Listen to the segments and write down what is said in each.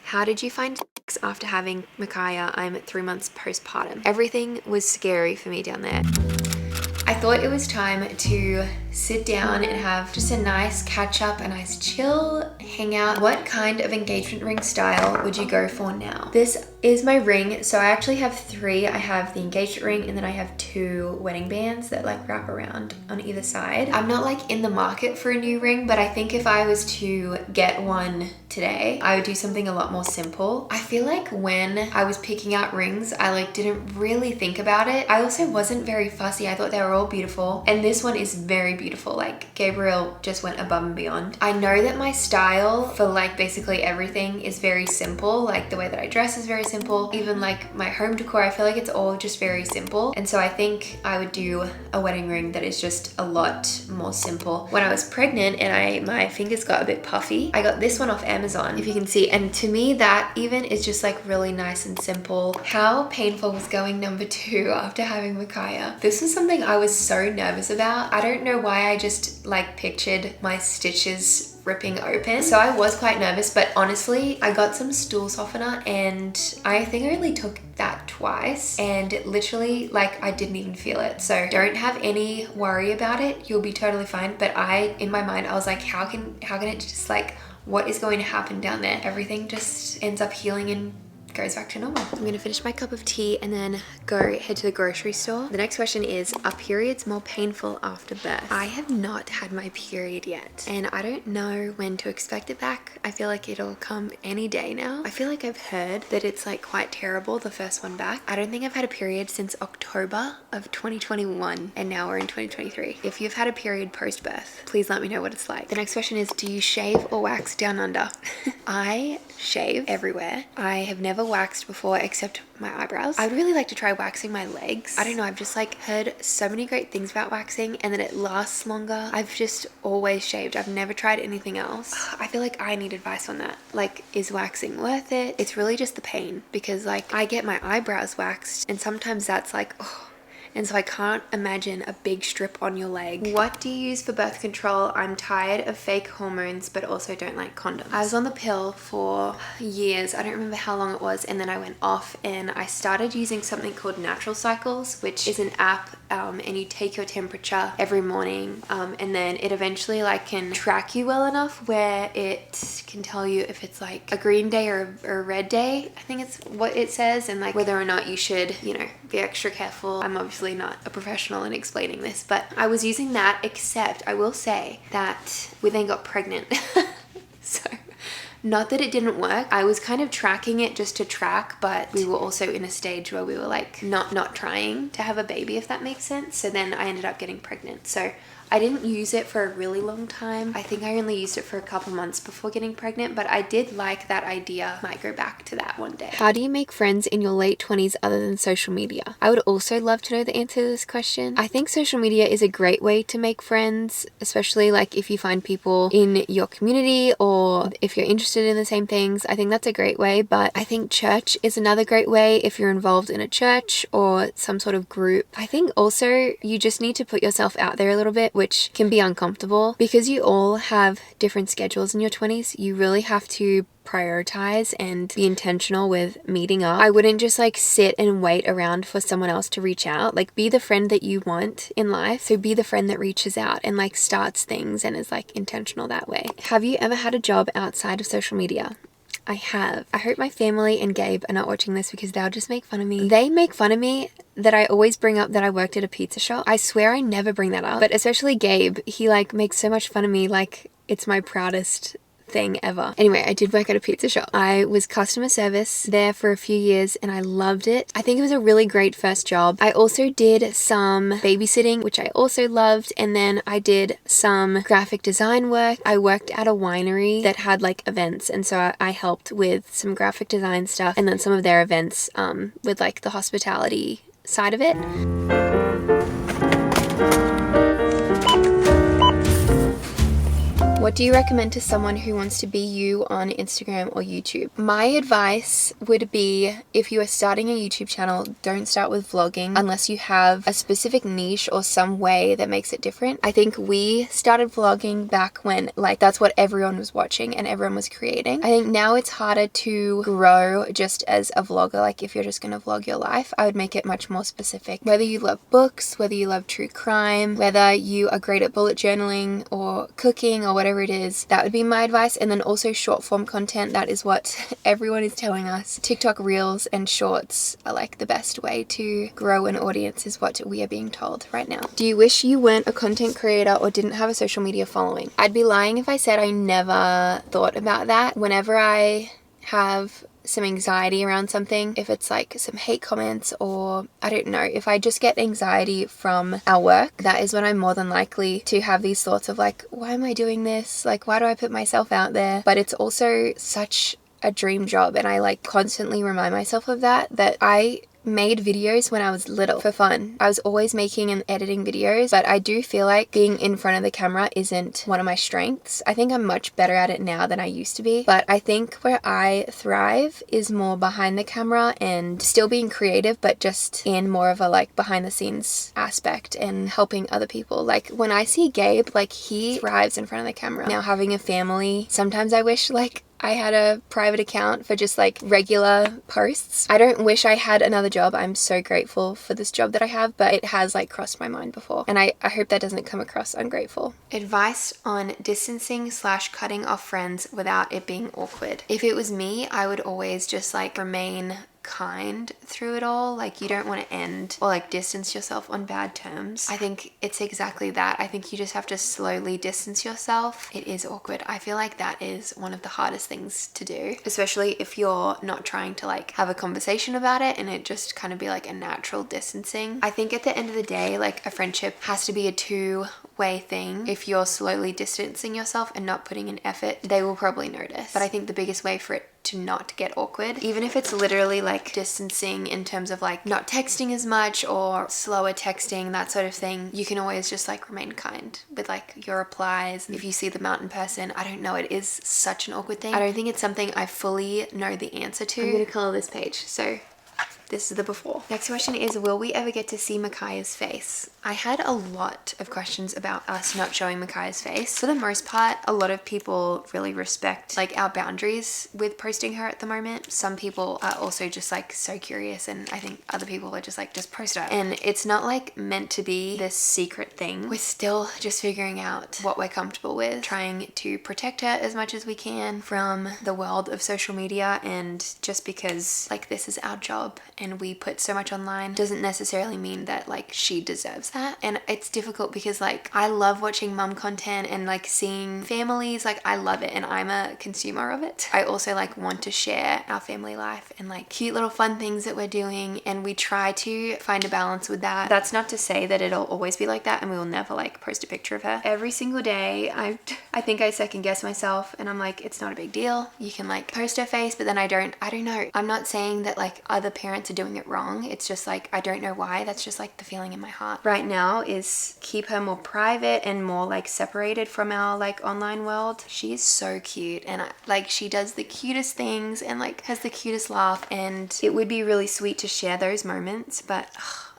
How did you find sex after having Micaiah? I'm 3 months postpartum. Everything was scary for me down there. I thought it was time to sit down and have just a nice catch up, a nice chill, hang out. What kind of engagement ring style would you go for now? This is my ring. So I actually have 3. I have the engagement ring and then I have 2 wedding bands that like wrap around on either side. I'm not like in the market for a new ring, but I think if I was to get one today, I would do something a lot more simple. I feel like when I was picking out rings, I like didn't really think about it. I also wasn't very fussy. I thought they were all beautiful. And this one is very beautiful. Like Gabriel just went above and beyond. I know that my style for like basically everything is very simple. Like the way that I dress is very simple. Even like my home decor, I feel like it's all just very simple. And so I think I would do a wedding ring that is just a lot more simple. When I was pregnant and my fingers got a bit puffy, I got this one off Amazon, if you can see. And to me, that even is just like really nice and simple. How painful was going number 2 after having Micaiah? This was something I was so nervous about. I don't know why I just like pictured my stitches ripping open. So I was quite nervous, but honestly, I got some stool softener and I think I only took that twice and literally like I didn't even feel it. So don't have any worry about it. You'll be totally fine. But in my mind, I was like, how can it just like, what is going to happen down there? Everything just ends up healing and goes back to normal. I'm gonna finish my cup of tea and then head to the grocery store. The next question is, are periods more painful after birth? I have not had my period yet and I don't know when to expect it back. I feel like it'll come any day now. I feel like I've heard that it's like quite terrible, the first one back. I don't think I've had a period since October of 2021 and now we're in 2023. If you've had a period post-birth, please let me know what it's like. The next question is, do you shave or wax down under? I shave everywhere. I have never waxed before except my eyebrows. I would really like to try waxing my legs. I don't know, I've just like heard so many great things about waxing and that it lasts longer. I've just always shaved. I've never tried anything else. I feel like I need advice on that. Like, is waxing worth it? It's really just the pain because like I get my eyebrows waxed and sometimes that's like, oh. And so I can't imagine a big strip on your leg. What do you use for birth control? I'm tired of fake hormones, but also don't like condoms. I was on the pill for years. I don't remember how long it was. And then I went off and I started using something called Natural Cycles, which is an app and you take your temperature every morning. And then it eventually like can track you well enough where it can tell you if it's like a green day or a red day. I think it's what it says, and like whether or not you should, you know, be extra careful. I'm obviously not a professional in explaining this, but I was using that, except I will say that we then got pregnant. So not that it didn't work. I was kind of tracking it just to track, but we were also in a stage where we were like not trying to have a baby, if that makes sense. So then I ended up getting pregnant. So I didn't use it for a really long time. I think I only used it for a couple months before getting pregnant, but I did like that idea. Might go back to that one day. How do you make friends in your late 20s other than social media? I would also love to know the answer to this question. I think social media is a great way to make friends, especially like if you find people in your community or if you're interested in the same things. I think that's a great way, but I think church is another great way if you're involved in a church or some sort of group. I think also you just need to put yourself out there a little bit, which can be uncomfortable because you all have different schedules in your 20s. You really have to prioritize and be intentional with meeting up. I wouldn't just like sit and wait around for someone else to reach out. Like, be the friend that you want in life. So be the friend that reaches out and like starts things and is like intentional that way. Have you ever had a job outside of social media? I have. I hope my family and Gabe are not watching this because they'll just make fun of me. They make fun of me that I always bring up that I worked at a pizza shop. I swear I never bring that up, but especially Gabe, he like makes so much fun of me like it's my proudest thing ever. Anyway, I did work at a pizza shop. I was customer service there for a few years and I loved it. I think it was a really great first job. I also did some babysitting, which I also loved, and then I did some graphic design work. I worked at a winery that had like events, and so I helped with some graphic design stuff and then some of their events with like the hospitality side of it. What do you recommend to someone who wants to be you on Instagram or YouTube? My advice would be, if you are starting a YouTube channel, don't start with vlogging unless you have a specific niche or some way that makes it different. I think we started vlogging back when like that's what everyone was watching and everyone was creating. I think now it's harder to grow just as a vlogger. Like if you're just going to vlog your life, I would make it much more specific. Whether you love books, whether you love true crime, whether you are great at bullet journaling or cooking or whatever it is, that would be my advice. And then also short form content. That is what everyone is telling us. TikTok reels and shorts are like the best way to grow an audience, is what we are being told right now. Do you wish you weren't a content creator or didn't have a social media following? I'd be lying if I said I never thought about that. Whenever I have some anxiety around something, if it's like some hate comments or I don't know, if I just get anxiety from our work, that is when I'm more than likely to have these thoughts of like, why am I doing this? Like, why do I put myself out there? But it's also such a dream job, and I like constantly remind myself of that I made videos when I was little for fun. I was always making and editing videos, but I do feel like being in front of the camera isn't one of my strengths. I think I'm much better at it now than I used to be, but I think where I thrive is more behind the camera and still being creative, but just in more of a like behind the scenes aspect and helping other people. Like when I see Gabe, like he thrives in front of the camera. Now having a family, sometimes I wish like I had a private account for just like regular posts. I don't wish I had another job. I'm so grateful for this job that I have, but it has like crossed my mind before. And I hope that doesn't come across ungrateful. Advice on distancing / cutting off friends without it being awkward. If it was me, I would always just like remain kind through it all. Like you don't want to end or like distance yourself on bad terms. I think it's exactly that. I think you just have to slowly distance yourself. It is awkward. I feel like that is one of the hardest things to do, especially if you're not trying to like have a conversation about it and it just kind of be like a natural distancing. I think at the end of the day, like a friendship has to be a two-way thing. If you're slowly distancing yourself and not putting in effort, they will probably notice. But I think the biggest way for it to not get awkward, even if it's literally like distancing in terms of like not texting as much or slower texting, that sort of thing, you can always just like remain kind with like your replies. If you see them out in person, I don't know, it is such an awkward thing. I don't think it's something I fully know the answer to. I'm gonna color this page. So this is the before. Next question is, will we ever get to see Micaiah's face? I had a lot of questions about us not showing Micaiah's face. For the most part, a lot of people really respect like our boundaries with posting her at the moment. Some people are also just like so curious, and I think other people are just like, just post her. And it's not like meant to be this secret thing. We're still just figuring out what we're comfortable with, trying to protect her as much as we can from the world of social media. And just because like this is our job and we put so much online doesn't necessarily mean that like she deserves that. And it's difficult because like I love watching mum content and like seeing families, like I love it and I'm a consumer of it. I also like want to share our family life and like cute little fun things that we're doing, and we try to find a balance with that. That's not to say that it'll always be like that and we will never like post a picture of her. Every single day I think I second guess myself and I'm like, it's not a big deal. You can like post her face, but then I don't know. I'm not saying that like other parents are doing it wrong. It's just like, I don't know why. That's just like the feeling in my heart right now, is keep her more private and more like separated from our like online world. She is so cute, and like she does the cutest things and like has the cutest laugh, and it would be really sweet to share those moments, but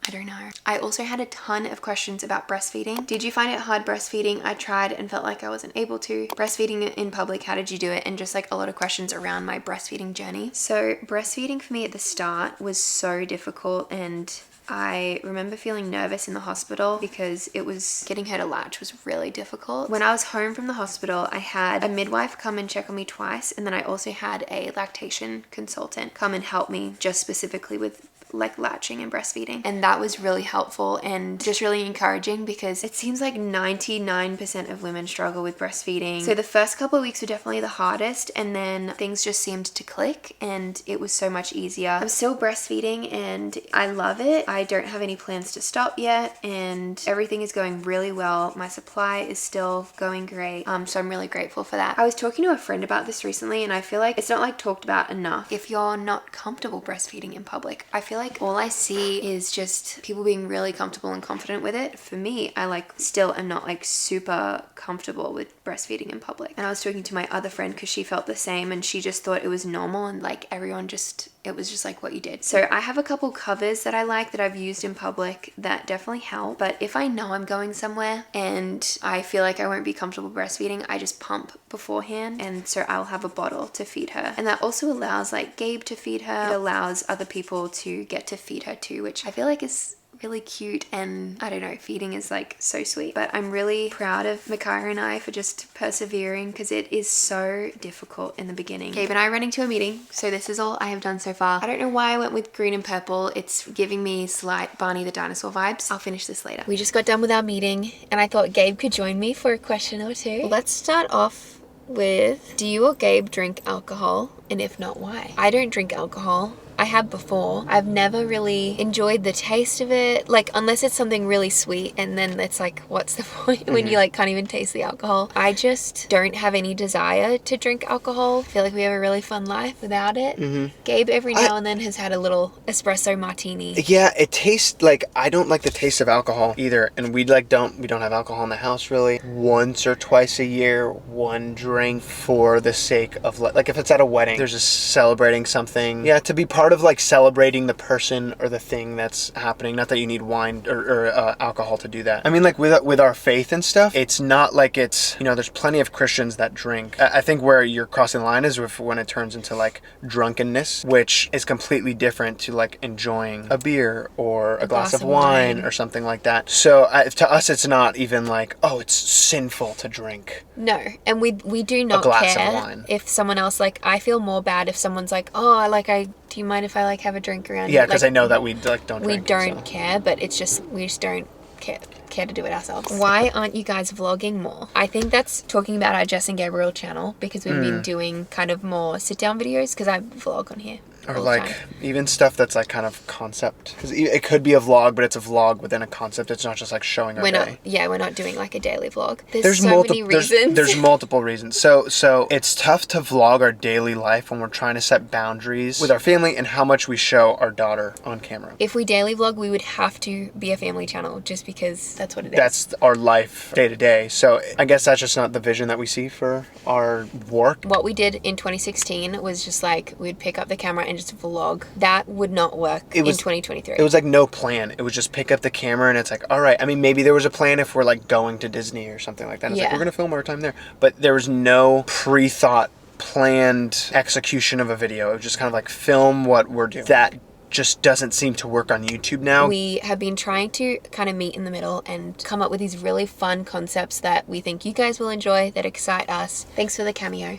I don't know. I also had a ton of questions about breastfeeding. Did you find it hard breastfeeding? I tried and felt like I wasn't able to. Breastfeeding in public, how did you do it? And just like a lot of questions around my breastfeeding journey. So breastfeeding for me at the start was so difficult, and I remember feeling nervous in the hospital because it was getting her to latch was really difficult. When I was home from the hospital, I had a midwife come and check on me twice, and then I also had a lactation consultant come and help me just specifically with like latching and breastfeeding, and that was really helpful and just really encouraging because it seems like 99% of women struggle with breastfeeding. So the first couple of weeks were definitely the hardest, and then things just seemed to click and it was so much easier. I'm still breastfeeding and I love it. I don't have any plans to stop yet, and everything is going really well. My supply is still going great, so I'm really grateful for that. I was talking to a friend about this recently, and I feel like it's not like talked about enough. If you're not comfortable breastfeeding in public, I feel feel like all I see is just people being really comfortable and confident with it. For me, I like still am not like super comfortable with breastfeeding in public. And I was talking to my other friend because she felt the same, and she just thought it was normal, and like everyone just, it was just like what you did. So I have a couple covers that I like that I've used in public that definitely help. But if I know I'm going somewhere and I feel like I won't be comfortable breastfeeding, I just pump beforehand, and so I'll have a bottle to feed her. And that also allows like Gabe to feed her. It allows other people to get to feed her too, which I feel like is really cute, and I don't know, feeding is like so sweet. But I'm really proud of Micaiah and I for just persevering, because it is so difficult in the beginning. Gabe and I are running to a meeting, so this is all I have done so far. I don't know why I went with green and purple. It's giving me slight Barney the dinosaur vibes. I'll finish this later. We just got done with our meeting, and I thought Gabe could join me for a question or two. Well, let's start off with, do you or Gabe drink alcohol? And if not, why? I don't drink alcohol. I have before. I've never really enjoyed the taste of it, like unless it's something really sweet, and then it's like, what's the point when you like can't even taste the alcohol? I just don't have any desire to drink alcohol. I feel like we have a really fun life without it. Gabe every now and then has had a little espresso martini. Yeah, it tastes like, I don't like the taste of alcohol either, and we don't have alcohol in the house really. Once or twice a year, one drink for the sake of like if it's at a wedding, there's just celebrating something. Yeah, to be part of like celebrating the person or the thing that's happening. Not that you need wine or alcohol to do that. I mean, like with our faith and stuff, it's not like it's, you know, there's plenty of Christians that drink. I think where you're crossing the line is when it turns into like drunkenness, which is completely different to like enjoying a beer or a glass of wine or something like that. So to us, it's not even like, oh, it's sinful to drink. No, and we do not care if someone else, like, I feel more bad if someone's like, oh, like, do you mind if I like have a drink around? Yeah, because like, I know that we like don't drink. We don't care, but it's just, we just don't care to do it ourselves. Why aren't you guys vlogging more? I think that's talking about our Jess and Gabriel channel, because we've been doing kind of more sit down videos, because I vlog on here. Or like even stuff that's like kind of concept, because it could be a vlog, but it's a vlog within a concept. It's not just like showing our day. We're not doing like a daily vlog. There's so many reasons. There's multiple reasons. So it's tough to vlog our daily life when we're trying to set boundaries with our family and how much we show our daughter on camera. If we daily vlog, we would have to be a family channel, just because that's what it is. That's our life day to day. So I guess that's just not the vision that we see for our work. What we did in 2016 was just like, we'd pick up the camera and just vlog. That would not work in 2023. It was like no plan. It was just pick up the camera and it's like, all right. I mean, maybe there was a plan if we're like going to Disney or something like that. It's like, we're going to film our time there. But there was no pre-thought, planned execution of a video. It was just kind of like film what we're doing. That just doesn't seem to work on YouTube now. We have been trying to kind of meet in the middle and come up with these really fun concepts that we think you guys will enjoy, that excite us. Thanks for the cameo.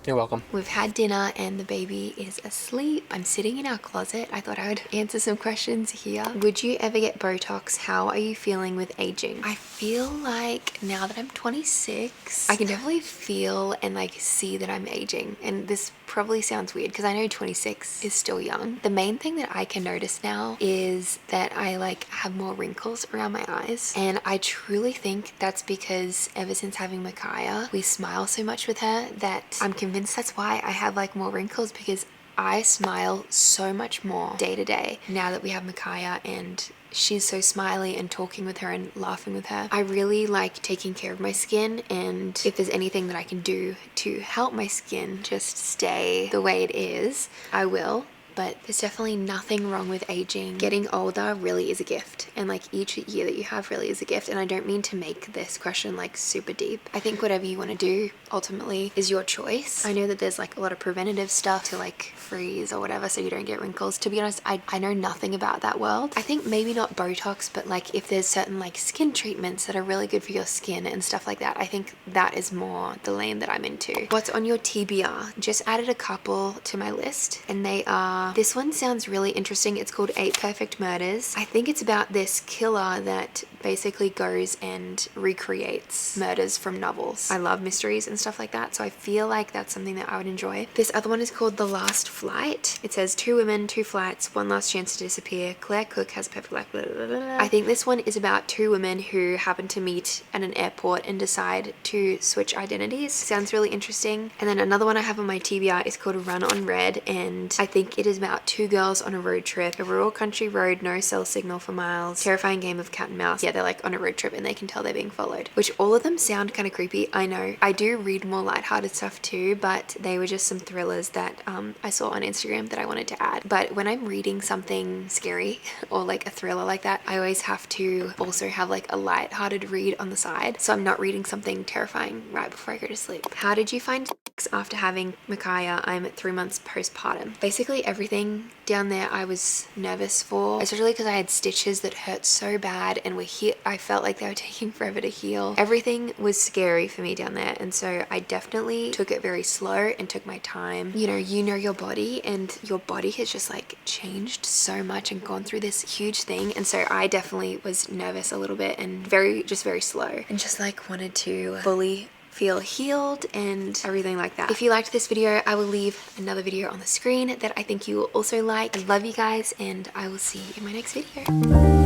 You're welcome. We've had dinner and the baby is asleep. I'm sitting in our closet. I thought I would answer some questions here. Would you ever get Botox? How are you feeling with aging? I feel like now that I'm 26, I can definitely feel and like see that I'm aging. And this probably sounds weird because I know 26 is still young. The main thing that I can notice now is that I like have more wrinkles around my eyes. And I truly think that's because ever since having Micaiah, we smile so much with her that I'm convinced that's why I have like more wrinkles, because I smile so much more day to day now that we have Micaiah, and she's so smiley, and talking with her and laughing with her. I really like taking care of my skin, and if there's anything that I can do to help my skin just stay the way it is, I will. But there's definitely nothing wrong with aging. Getting older really is a gift, and like each year that you have really is a gift. And I don't mean to make this question like super deep. I think whatever you want to do ultimately is your choice. I know that there's like a lot of preventative stuff to like freeze or whatever so you don't get wrinkles. To be honest, I know nothing about that world. I think maybe not Botox, but like if there's certain like skin treatments that are really good for your skin and stuff like that, I think that is more the lane that I'm into. What's on your TBR? Just added a couple to my list, and they are, this one sounds really interesting. It's called 8 Perfect Murders. I think it's about this killer that basically goes and recreates murders from novels. I love mysteries and stuff like that, so I feel like that's something that I would enjoy. This other one is called The Last Flight. It says 2 women, 2 flights, one last chance to disappear. Claire Cook has perfect life. Blah, blah, blah, blah. I think this one is about 2 women who happen to meet at an airport and decide to switch identities. Sounds really interesting. And then another one I have on my TBR is called Run on Red, and I think it is about 2 girls on a road trip, a rural country road, no cell signal for miles, terrifying game of cat and mouse. Yeah, they're like on a road trip and they can tell they're being followed, which all of them sound kind of creepy. I know I do read more lighthearted stuff too, but they were just some thrillers that I saw on Instagram that I wanted to add. But when I'm reading something scary or like a thriller like that, I always have to also have like a lighthearted read on the side, so I'm not reading something terrifying right before I go to sleep. How did you find sex after having Micaiah? I'm at 3 months postpartum. Basically everything down there I was nervous for, especially because I had stitches that hurt so bad and I felt like they were taking forever to heal. Everything was scary for me down there, and so I definitely took it very slow and took my time. You know your body, and your body has just like changed so much and gone through this huge thing, and so I definitely was nervous a little bit and very slow and just like wanted to fully feel healed and everything like that. If you liked this video, I will leave another video on the screen that I think you will also like. I love you guys, and I will see you in my next video.